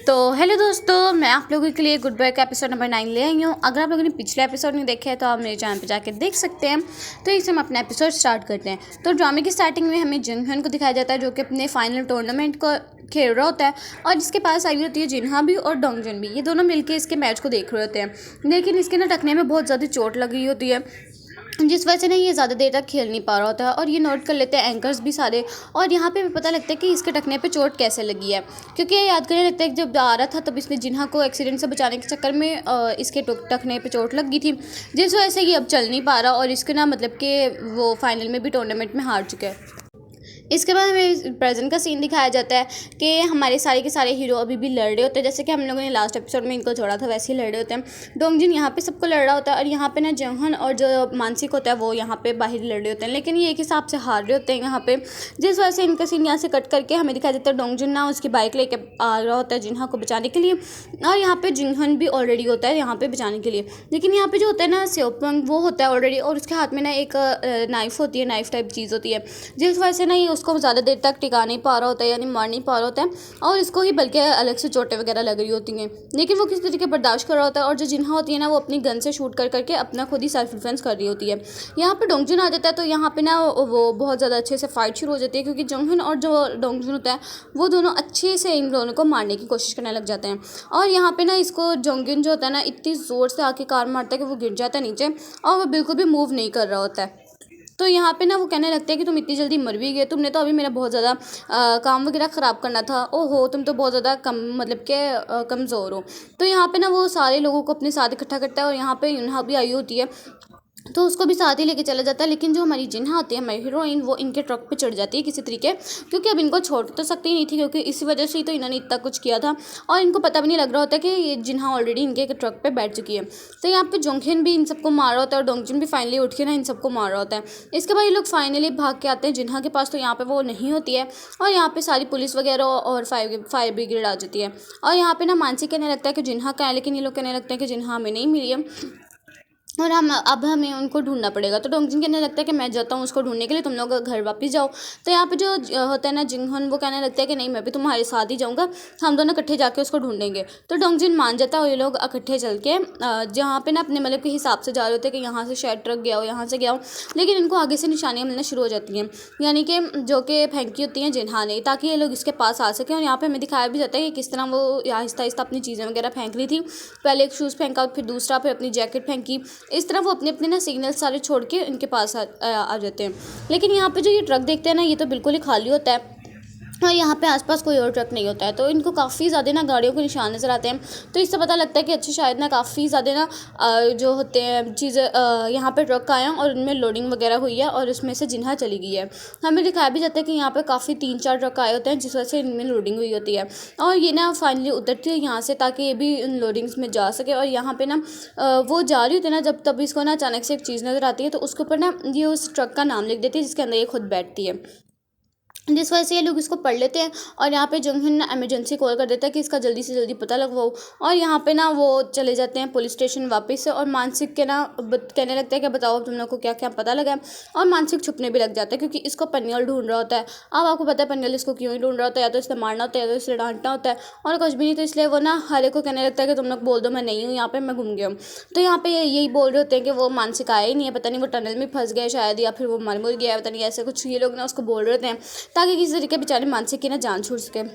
तो हेलो दोस्तों, मैं आप लोगों के लिए गुड बाय का एपिसोड नंबर 9 ले आई हूँ। अगर आप लोगों ने पिछले एपिसोड नहीं देखे हैं तो आप मेरे चैनल पे जाके देख सकते हैं। तो इसे हम अपना एपिसोड स्टार्ट करते हैं। तो ड्रामे की स्टार्टिंग में हमें जंग hyun को दिखाया जाता है, जो कि अपने फाइनल टूर्नामेंट को खेल रहा होता है और जिसके पास आई होती है जिन्हा भी और डोंगजन भी। ये दोनों मिलकर इसके मैच को देख रहे होते हैं, लेकिन इसके ना टखने में बहुत ज़्यादा चोट लगी होती है, जिस वजह से ना ये ज़्यादा देर तक खेल नहीं पा रहा होता है। और ये नोट कर लेते हैं एंकर्स भी सारे, और यहाँ पे भी पता लगता है कि इसके टखने पे चोट कैसे लगी है, क्योंकि ये याद करने लगता है कि जब आ रहा था तब इसने जिन्हा को एक्सीडेंट से बचाने के चक्कर में इसके टखने पे चोट लग गई थी, जिस वजह से ये अब चल नहीं पा रहा और इसके ना मतलब कि वो फाइनल में भी टूर्नामेंट में हार चुका है। इसके बाद हमें प्रेजेंट का सीन दिखाया जाता है कि हमारे सारे के सारे हीरो अभी भी लड़ रहे होते हैं, जैसे कि हम लोगों ने लास्ट एपिसोड में इनको छोड़ा था वैसे ही लड़ रहे होते हैं। डोंगजिन यहाँ पे सबको लड़ रहा होता है और यहाँ पे ना जंगहन और जो मानसिक होता है वो यहाँ पे बाहर लड़ रहे होते हैं, लेकिन ये एक हिसाब से हार रहे होते हैं यहाँ पे, जिस वजह से इनका सीन यहाँ से कट करके हमें दिखाया जाता है। डोंगजिन ना उसकी बाइक लेके आ रहा होता है जिन्हा को बचाने के लिए, और यहाँ पे जंगहन भी ऑलरेडी होता है यहाँ पे बचाने के लिए, लेकिन यहाँ पे जो होता है ना सेओपंग वो होता है ऑलरेडी, और उसके हाथ में ना एक नाइफ होती है, नाइफ टाइप चीज़ होती है, जिस वजह से ना ये उसको ज़्यादा देर तक टिका नहीं पा रहा होता है, यानी मार नहीं पा रहा होता है, और इसको ही बल्कि अलग से चोटें वगैरह लग रही होती हैं, लेकिन वो किस तरीके बर्दाश्त कर रहा होता है। और जो जिन्हा होती है ना वो अपनी गन से शूट कर करके अपना खुद ही सेल्फ डिफेंस कर रही होती है। यहाँ पे डोंगजिन आ जाता है तो यहाँ पे ना वो बहुत ज़्यादा अच्छे से फाइट शुरू हो जाती है, क्योंकि जंगहन और जो डोंगजिन होता है वो दोनों अच्छे से इन दोनों को मारने की कोशिश करने लग जाते हैं। और यहाँ पे ना इसको जंगहन जो होता है ना इतनी ज़ोर से आके कार मारता है कि वो गिर जाता है नीचे और वो बिल्कुल भी मूव नहीं कर रहा होता है। तो यहाँ पे ना वो कहने लगते हैं कि तुम इतनी जल्दी मर भी गए, तुमने तो अभी मेरा बहुत ज़्यादा काम वगैरह ख़राब करना था, ओहो तुम तो बहुत ज़्यादा कम मतलब के कमज़ोर हो। तो यहाँ पे ना वो सारे लोगों को अपने साथ इकट्ठा करता है और यहाँ पे यूनहा भी आई होती है तो उसको भी साथ ही लेके चला जाता है, लेकिन जो हमारी जिन्हा होती है हमारी हीरोइन वो इनके ट्रक पे चढ़ जाती है किसी तरीके, क्योंकि अब इनको छोड़ तो सकती ही नहीं थी, क्योंकि इसी वजह से ही तो इन्होंने इतना कुछ किया था और इनको पता भी नहीं लग रहा होता कि ये जिन्हा ऑलरेडी इनके ट्रक पे बैठ चुकी है। तो यहाँ पे जोंगहिन भी इन सबको मार रहा होता है और डोंगजिन भी फाइनली उठ के ना इन सबको मार रहा होता है। इसके बाद ये लोग फाइनली भाग के आते हैं जिन्हा के पास, तो यहाँ पे वो नहीं होती है और यहाँ पे सारी पुलिस वगैरह और फायर ब्रिगेड आ जाती है। और यहाँ पे ना मानसी कहने लगता है कि जिन्हा का है, लेकिन ये लोग कहने लगते हैं कि जिन्हा हमें नहीं मिली है और हमें उनको ढूंढना पड़ेगा। तो डोंगजिन कहने लगता है कि मैं जाता हूँ उसको ढूंढने के लिए, तुम लोग घर वापस जाओ। तो यहाँ पे जो होता है ना जिंगहन वो कहने लगता है कि नहीं मैं भी तुम्हारे साथ ही जाऊँगा, हम दोनों इकट्ठे जाके उसको ढूंढेंगे। तो डोंगजिन मान जाता है और ये लोग इकट्ठे चल के जहाँ पे ना अपने मतलब के हिसाब से जा रहे होते हैं कि यहाँ से शायद ट्रक गया हो, यहाँ से गया हो, लेकिन इनको आगे से निशानियाँ मिलना शुरू हो जाती हैं, यानी कि जो कि फेंकी होती हैं जिन्हा ने, ताकि ये लोग इसके पास आ सकें। और यहाँ पे हमें दिखाया भी जाता है कि किस तरह वो आहिस्ता आहिस्ता अपनी चीज़ें वगैरह फेंक रही थी, पहले एक शूज़ फेंका, फिर दूसरा, फिर अपनी जैकेट फेंकी, इस तरह वो अपने अपने ना सिग्नल सारे छोड़ के इनके पास आ जाते हैं। लेकिन यहाँ पे जो ये ट्रक देखते हैं ना ये तो बिल्कुल ही खाली होता है और यहाँ पे आसपास कोई और ट्रक नहीं होता है, तो इनको काफ़ी ज़्यादा ना गाड़ियों के निशान नज़र आते हैं। तो इससे पता लगता है कि अच्छी शायद ना काफ़ी ज़्यादा ना जो होते हैं चीज़ें यहाँ पे ट्रक आए हैं और उनमें लोडिंग वगैरह हुई है और उसमें से जिन्हा चली गई है। हमें दिखाया भी जाता है कि यहाँ पे काफ़ी 3-4 ट्रक आए होते हैं जिस वजह से इनमें लोडिंग हुई होती है और ये ना फाइनली उतरती है यहाँ से ताकि ये भी इन लोडिंग्स में जा सके। और यहाँ पे ना वो जा रही होती है ना जब तब इसको ना अचानक से एक चीज़ नज़र आती है, तो उसके ऊपर ना ये उस ट्रक का नाम लिख देती है जिसके अंदर ये खुद बैठती है, जिस वजह से ये लोग इसको पढ़ लेते हैं। और यहाँ पे जंगहन ना इमरजेंसी कॉल कर देता है कि इसका जल्दी से जल्दी पता लगवाओ, और यहाँ पे ना वो चले जाते हैं पुलिस स्टेशन वापस से। और मानसिक के ना कहने लगता है कि बताओ तुम लोग को क्या क्या पता लगा है, और मानसिक छुपने भी लग जाता है क्योंकि इसको पन्नियल ढूंढ रहा होता है। अब आपको पता है पन्नियल इसको क्यों ही ढूंढ रहा होता है, या तो इसने मारना होता है या तो इसने डांटना होता है और कुछ भी नहीं, तो इसलिए वो ना हर एक को कहने लगता है कि तुम लोग बोल दो मैं नहीं हूँ यहाँ पे, मैं घूम गया हूँ। तो यहाँ पे यही बोल रहे होते हैं कि वो मानसिक आया ही नहीं है, पता नहीं वो टनल में फंस गया शायद, या फिर वो मर मुर गया, पता नहीं ऐसे कुछ ये लोग ना उसको बोल रहे होते हैं ताकि किसी तरीके बेचारे मानसिक की ना जान छूट सके।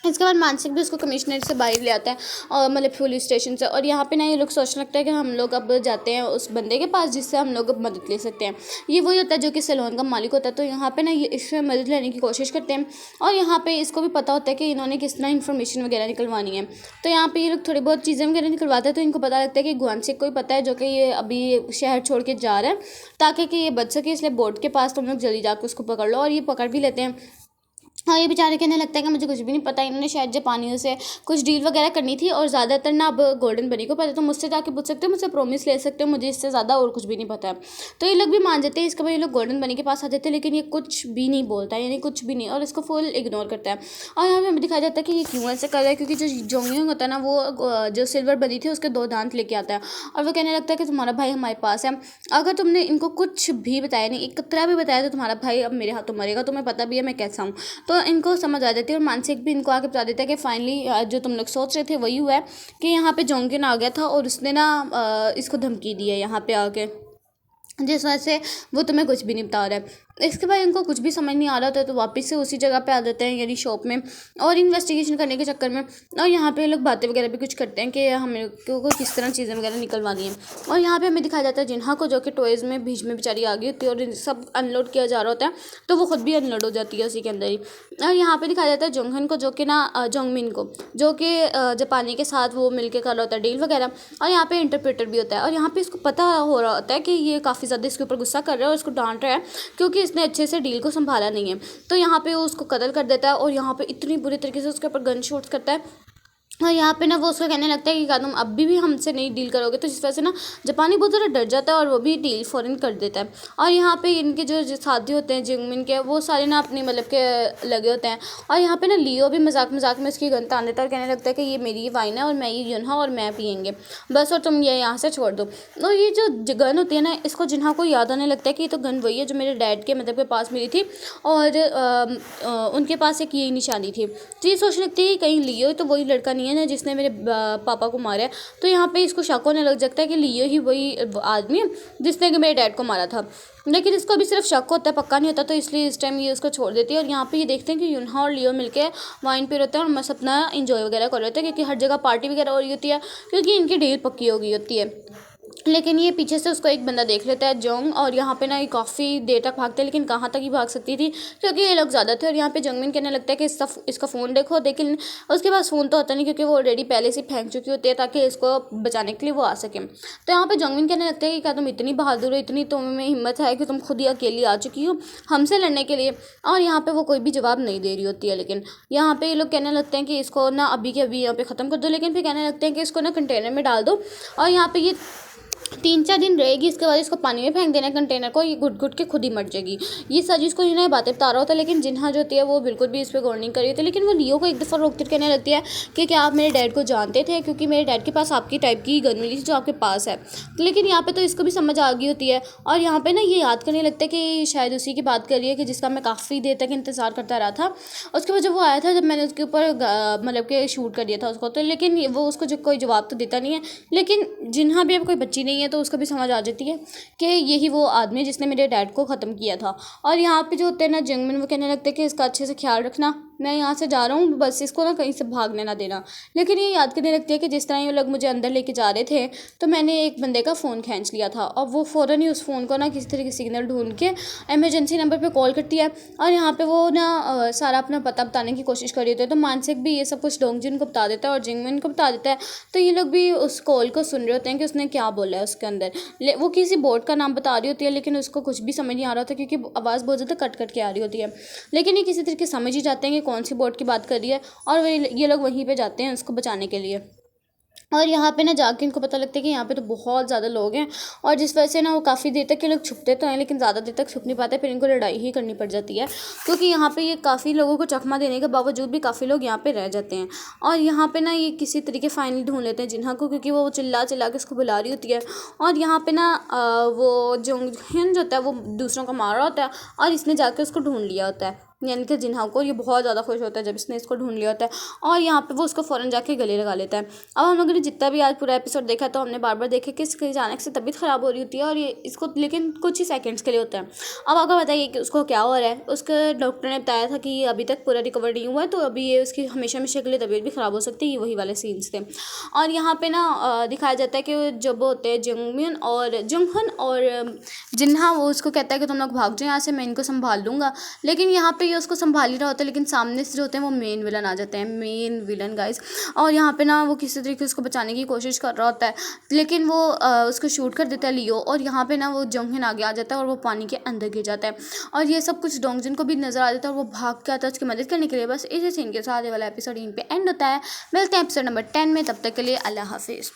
इसके बाद मानसिक भी उसको कमिश्नरेट से बाहर ले आता है और मतलब पुलिस स्टेशन से, और यहाँ पे ना ये लोग सोचने लगता है कि हम लोग अब जाते हैं उस बंदे के पास जिससे हम लोग अब मदद ले सकते हैं। ये वही होता है जो कि सैलून का मालिक होता है। तो यहाँ पे ना ये इससे मदद लेने की कोशिश करते हैं और यहाँ पे इसको भी पता होता है कि इन्होंने किस तरह इन्फॉर्मेशन वगैरह निकलवानी है। तो यहाँ पे ये लोग थोड़ी बहुत चीज़ें वगैरह निकलवाते हैं, तो इनको पता लगता है कि गुआनसिक को ही पता है जो कि ये अभी शहर छोड़ के जा रहा है ताकि कि ये बच सके, इसलिए बोर्ड के पास तुम लोग जल्दी जाकर उसको पकड़ लो। और ये पकड़ भी लेते हैं। हाँ, ये बेचारे कहने लगता है कि मुझे कुछ भी नहीं पता, इन्होंने शायद जापानियों से कुछ डील वगैरह करनी थी और ज़्यादातर ना अब गोल्डन बनी को पता है, तो मुझसे जाके पूछ सकते हो, मुझसे प्रॉमिस ले सकते हो, मुझे इससे ज़्यादा और कुछ भी नहीं पता है। तो ये लोग भी मान जाते हैं। इसके बाद ये लोग गोल्डन बनी के पास आ जाते हैं, लेकिन ये कुछ भी नहीं बोलता है, यानी कुछ भी नहीं, और इसको फुल इग्नोर करता है। और यहाँ पे हमें दिखाया जाता है कि ये क्यों ऐसे कर रहा है, क्योंकि जो जोंगयोंग होता है ना वो जो सिल्वर बनी थी उसके 2 दांत लेके आता है और वो कहने लगता है कि तुम्हारा भाई हमारे पास है, अगर तुमने इनको कुछ भी बताया नहीं, एक कतरा भी बताया तो तुम्हारा भाई अब मेरे हाथों मरेगा, तुम्हें पता भी है मैं कैसा हूँ। तो इनको समझ आ जाती है और मानसिक भी इनको आके बता देता है कि फाइनली जो तुम लोग सोच रहे थे वही हुआ है कि यहाँ पे जोंगिन आ गया था और उसने ना इसको धमकी दी है यहाँ पे आके, जिस वजह से वो तुम्हें कुछ भी नहीं बता रहा है। इसके बाद इनको कुछ भी समझ नहीं आ रहा था तो वापस से उसी जगह पे आ जाते हैं यानी शॉप में, और इन्वेस्टिगेशन करने के चक्कर में और यहाँ पे लोग बातें वगैरह भी कुछ करते हैं कि हमें को किस तरह चीज़ें वगैरह निकलवानी है। और यहाँ पे हमें दिखाया जाता है जिन्हा को, जो कि टॉयज़ में बीच में बेचारी आ गई होती है और सब अनलोड किया जा रहा होता है तो वो खुद भी अनलोड हो जाती है उसी के अंदर ही। और यहाँ पे दिखाया जाता है जोंगहन को, जो कि ना जोंगमिन को, जो कि जापानी के साथ वो मिलकर कर रहा होता है डील वगैरह, और यहाँ पे इंटरप्रेटर भी होता है। और यहाँ पे इसको पता हो रहा होता है कि ये काफ़ी ज़्यादा इसके ऊपर गुस्सा कर रहा है और इसको डांट रहा है क्योंकि इसने अच्छे से डील को संभाला नहीं है। तो यहाँ पे वो उसको कत्ल कर देता है और यहाँ पे इतनी बुरी तरीके से उसके ऊपर गन शॉट्स करता है। और यहाँ पे ना वो उसको कहने लगता है कि क्या तुम अब भी हमसे नहीं डील करोगे, तो जिस वजह से ना जापानी बहुत ज़्यादा डर जाता है और वो भी डील फ़ौरन कर देता है। और यहाँ पे इनके जो साथी होते हैं जिंगमिन के, वो सारे ना अपनी मतलब के लगे होते हैं। और यहाँ पे ना लियो भी मजाक मजाक में उसकी गन तान देता है और कहने लगता है कि ये मेरी वाइन है और मैं ये युनहा और मैं पियेंगे बस, और तुम ये यहाँ से छोड़ दो। तो ये जो गन होती है ना, इसको जिन्हा को याद आने लगता है कि ये तो गन वही है जो मेरे डैड के मतलब के पास मिली थी और उनके पास एक यही निशानी थी। तो ये सोचने लगती है कि कहीं लियो तो वही लड़का नहीं है ना जिसने मेरे पापा को मारा है। तो यहाँ पे इसको शक होने लग जाता है कि लियो ही वही आदमी है जिसने कि मेरे डैड को मारा था, लेकिन इसको अभी सिर्फ शक होता है, पक्का नहीं होता। तो इसलिए इस टाइम ये उसको छोड़ देती है। और यहाँ पे ये देखते हैं कि युनहा और लियो मिलके वाइन पी रहे हैं और मस्त अपना इंजॉय वगैरह कर रहे होते हैं क्योंकि हर जगह पार्टी वगैरह हो रही होती है क्योंकि इनकी डील पक्की हो गई होती है। लेकिन ये पीछे से उसको एक बंदा देख लेता है जोंग, और यहाँ पे ना ये काफ़ी देर तक भागते हैं लेकिन कहाँ तक ही भाग सकती थी क्योंकि ये लोग ज़्यादा थे। और यहाँ पे जंगमिन कहने लगता है कि इसका फ़ोन देखो, लेकिन उसके पास फ़ोन तो होता नहीं क्योंकि वो ऑलरेडी पहले से फेंक चुकी होती है ताकि इसको बचाने के लिए वो आ सके। तो यहाँ पे जंगमिन कहने लगता है कि क्या तुम इतनी बहादुर हो, इतनी तुम्हें हिम्मत है कि तुम खुद ही अकेली आ चुकी हो हमसे लड़ने के लिए। और यहाँ पे वो कोई भी जवाब नहीं दे रही होती है। लेकिन यहाँ पे ये लोग कहने लगते हैं कि इसको ना अभी के अभी यहाँ पे ख़त्म कर दो, लेकिन फिर कहने लगते हैं कि इसको ना कंटेनर में डाल दो और यहाँ पे ये 3-4 दिन रहेगी, इसके बाद इसको पानी में फेंक देना कंटेनर को, ये घुट घुट के खुद ही मर जाएगी। ये सजीज को ये बातें बता रहा होता है लेकिन जिन्हा जो होती है वो बिल्कुल भी इस पर गौर नहीं करी होती। लेकिन वो लियो को एक दफ़ा रोकते कहने लगती है कि क्या आप मेरे डैड को जानते थे, क्योंकि मेरे डैड के पास आपकी टाइप की गन मिली थी जो आपके पास है। लेकिन यहाँ पे तो इसको भी समझ आ गई होती है और यहाँ पे ना ये याद करने लगता है कि शायद उसी की बात कर रही है कि जिसका मैं काफ़ी देर तक इंतज़ार करता रहा था। उसके बाद जब वो आया था, जब मैंने उसके ऊपर मतलब कि शूट कर दिया था उसको, तो लेकिन वो उसको जो कोई जवाब तो देता नहीं है। लेकिन जिन्हा भी अब कोई बच्ची नहीं है तो उसको भी समझ आ जाती है कि यही वो आदमी है जिसने मेरे डैड को ख़त्म किया था। और यहाँ पे जो होते हैं ना जंगमिन, वो कहने लगते हैं कि इसका अच्छे से ख्याल रखना, मैं यहाँ से जा रहा हूँ, बस इसको ना कहीं से भागने ना देना। लेकिन ये याद करने लगती है कि जिस तरह ये लोग मुझे अंदर लेके जा रहे थे तो मैंने एक बंदे का फ़ोन खींच लिया था और वो फ़ौरन ही उस फ़ोन को ना किसी तरह की सिग्नल ढूंढ के इमरजेंसी नंबर पे कॉल करती है। और यहाँ पे वो ना सारा अपना पता बताने की कोशिश कर रही होती है। तो मानसिक भी ये सब कुछ डोंगजिन को बता देता है और जिंगमिन को बता देता है। तो ये लोग भी उस कॉल को सुन रहे होते हैं कि उसने क्या बोला है उसके अंदर। वो किसी बोर्ड का नाम बता रही होती है लेकिन उसको कुछ भी समझ नहीं आ रहा था क्योंकि आवाज़ बहुत ज़्यादा कट कट के आ रही होती है। लेकिन ये किसी तरीके समझ ही जाते हैं कि कौन सी बोर्ड की बात कर रही है और ये लोग वहीं पे जाते हैं उसको बचाने के लिए। और यहाँ पे ना जाके इनको पता लगता है कि यहाँ पे तो बहुत ज़्यादा लोग हैं और जिस वजह से ना वो काफ़ी देर तक के लोग छुपते तो हैं लेकिन ज़्यादा देर तक छुप नहीं पाते, फिर इनको लड़ाई ही करनी पड़ जाती है क्योंकि यहाँ पे ये काफ़ी लोगों को चकमा देने के बावजूद भी काफ़ी लोग यहाँ पे रह जाते हैं। और यहाँ पे ना ये किसी तरीके फाइनली ढूंढ लेते हैं जिन्हा को, क्योंकि वो चिल्ला चिल्ला के उसको बुला रही होती है। और यहाँ पे ना वो जो होता है वो दूसरों को मार रहा होता है और इसने जाकर उसको ढूंढ लिया होता है यानी कि जिन्हा को। ये बहुत ज़्यादा खुश होता है जब इसने इसको ढूंढ लिया होता है और यहाँ पे वो उसको फ़ौरन जाके गले लगा लेता है। अब हम लोगों ने जितना भी आज पूरा एपिसोड देखा तो हमने बार बार देखे कि इसकी अचानक से तबीयत ख़राब हो रही होती है और ये इसको लेकिन कुछ ही सेकंड्स के लिए होता है। अब आपको बताइए कि उसको क्या हो रहा है। उसके डॉक्टर ने बताया था कि ये अभी तक पूरा रिकवर नहीं हुआ है तो अभी ये उसकी हमेशा हमेशा के लिए तबीयत भी ख़राब हो सकती है। ये वही वाले सीन्स थे। और यहाँ पर ना दिखाया जाता है कि जब होते हैं जंगमिन और जंगहन और जिन्हा, वो उसको कहता है कि तुम लोग भाग जाओ यहाँ से, मैं इनको संभाल लूँगा। लेकिन यहाँ पे ये उसको संभाल ही रहा होता है लेकिन सामने से जो होते हैं वो मेन विलन आ जाते हैं, मेन विलन गाइस। और यहाँ पे ना वो किसी तरीके से उसको बचाने की कोशिश कर रहा होता है लेकिन वो उसको शूट कर देता है लियो। और यहाँ पे ना वो जंगहिन आगे आ जाता है और वो पानी के अंदर गिर जाता है और ये सब कुछ डोंगजिन को भी नजर आ जाता है और वो भाग के आता है उसकी मदद करने के लिए। बस इसी सीन के साथ ये वाला एपिसोड यहीं पे एंड होता है। मिलते हैं एपिसोड नंबर 10 में, तब तक के लिए अल्लाह हाफिज़।